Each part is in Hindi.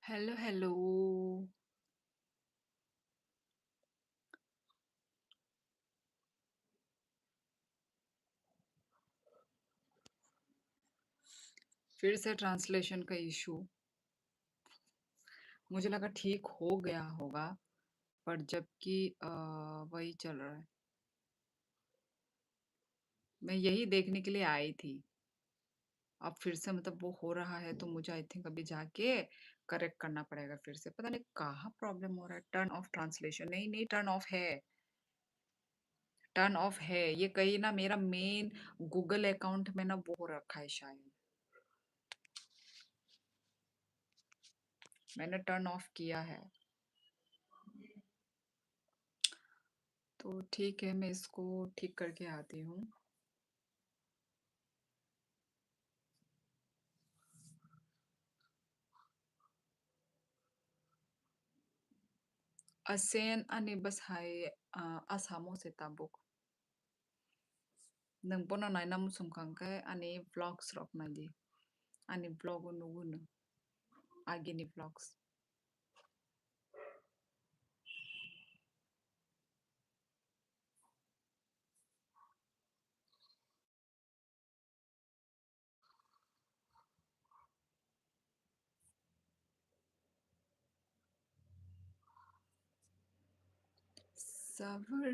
Hello hello. फिर से ट्रांसलेशन का इशू। मुझे लगा ठीक हो गया होगा, पर जबकि वही चल रहा है। मैं यही देखने के लिए आई थी। अब फिर से मतलब वो हो रहा है तो मुझे आई थिंक अभी जाके करेक्ट करना पड़ेगा फिर से। पता नहीं कहाँ प्रॉब्लम हो रहा है। टर्न ऑफ ट्रांसलेशन नहीं नहीं, टर्न ऑफ है। टर्न ऑफ है। ये कहीं ना मेरा मेन गूगल अकाउंट में ना वो हो रखा है शायद। मैंने टर्न ऑफ किया है। तो ठीक है, मैं इसको ठीक करके आती हूँ। Asen ani basai asamo se tabuk. Nang pono nai nam sumkang kai ani vlogs rok na di. Ani vlog unu unu. Agini vlogs. सवर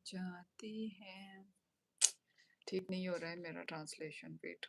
जाती है। ठीक नहीं हो रहा है मेरा ट्रांसलेशन, वेट।